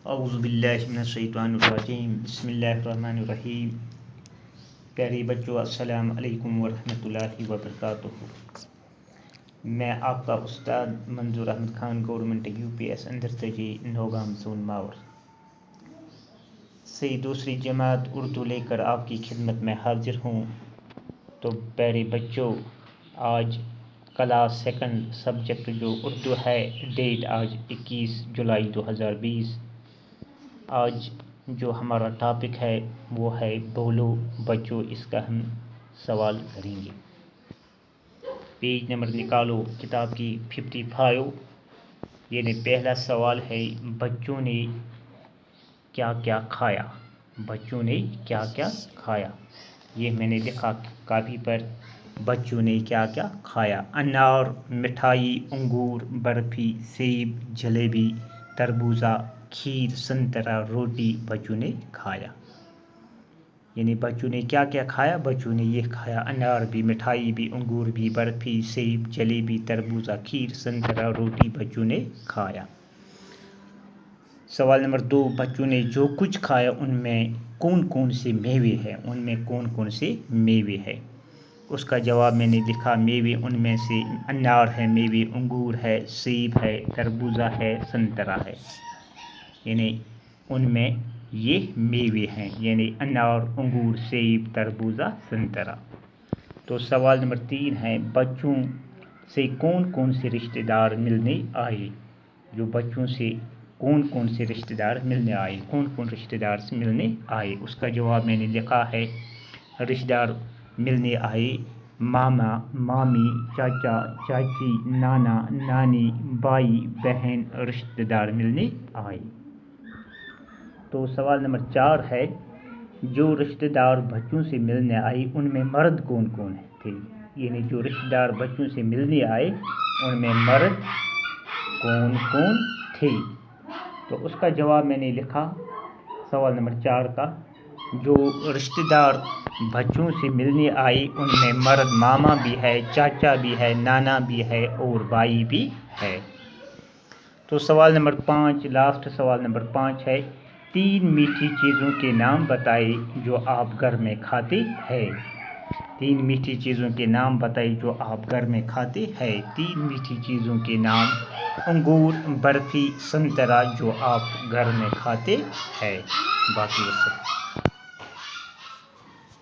اعوذ باللہ من الشیطان الرجیم بسم اللہ الرحمن الرحیم۔ پیارے بچوں، السلام علیکم ورحمۃ اللہ وبرکاتہ۔ میں آپ کا استاد منظور احمد خان، گورنمنٹ UPS اندرتجی، نوگام زون ماور سے دوسری جماعت اردو لے کر آپ کی خدمت میں حاضر ہوں۔ تو پیارے بچوں، آج کلاس سیکنڈ سبجیکٹ جو اردو ہے، ڈیٹ آج 21 جولائی 2020۔ آج جو ہمارا ٹاپک ہے وہ ہے بولو بچوں، اس کا ہم سوال کریں گے۔ پیج نمبر نکالو کتاب کی 55۔ یعنی پہلا سوال ہے، بچوں نے کیا کیا کھایا؟ بچوں نے کیا کیا کھایا؟ یہ میں نے لکھا کاپی پر، بچوں نے کیا کیا کھایا؟ انار، مٹھائی، انگور، برفی، سیب، جلیبی، تربوزہ، کھیر، سنترا، روٹی بچوں نے کھایا۔ یعنی بچوں نے کیا کیا کھایا؟ بچوں نے یہ کھایا، انار بھی، مٹھائی بھی، انگور بھی، برفی، سیب، جلیبی، تربوزہ، کھیر، سنترا، روٹی بچوں نے کھایا۔ سوال نمبر 2، بچوں نے جو کچھ کھایا ان میں کون کون سے میوے ہیں؟ ان میں کون کون سے میوے ہیں؟ اس کا جواب میں نے لکھا، میوے ان میں سے انار ہے، میوے انگور ہے، سیب ہے، تربوزہ ہے، سنترا ہے۔ یعنی ان میں یہ میوے ہیں، یعنی انار، انگور، سیب، تربوزہ، سنترا۔ تو سوال نمبر 3 ہے، بچوں سے کون کون سے رشتہ دار ملنے آئے؟ جو بچوں سے کون کون سے رشتہ دار ملنے آئے؟ کون کون رشتہ دار سے ملنے آئے؟ اس کا جواب میں نے لکھا ہے، رشتہ دار ملنے آئے ماما، مامی، چاچا، چاچی، نانا، نانی، بھائی، بہن، رشتہ دار ملنے آئے۔ تو سوال نمبر 4 ہے، جو رشتہ دار بچوں سے ملنے آئے ان میں مرد کون کون تھے؟ یعنی جو رشتہ دار بچوں سے ملنے آئے ان میں مرد کون کون تھے؟ تو اس کا جواب میں نے لکھا سوال نمبر 4 کا، جو رشتہ دار بچوں سے ملنے آئے ان میں مرد ماما بھی ہے، چاچا بھی ہے، نانا بھی ہے اور بھائی بھی ہے۔ تو سوال نمبر 5، لاسٹ سوال نمبر 5 ہے، 3 میٹھی چیزوں کے نام بتائے جو آپ گھر میں کھاتے ہیں۔ 3 میٹھی چیزوں کے نام بتائے جو آپ گھر میں کھاتے ہیں۔ 3 میٹھی چیزوں کے نام، انگور، برفی، سنترا، جو آپ گھر میں کھاتے ہیں۔ باقی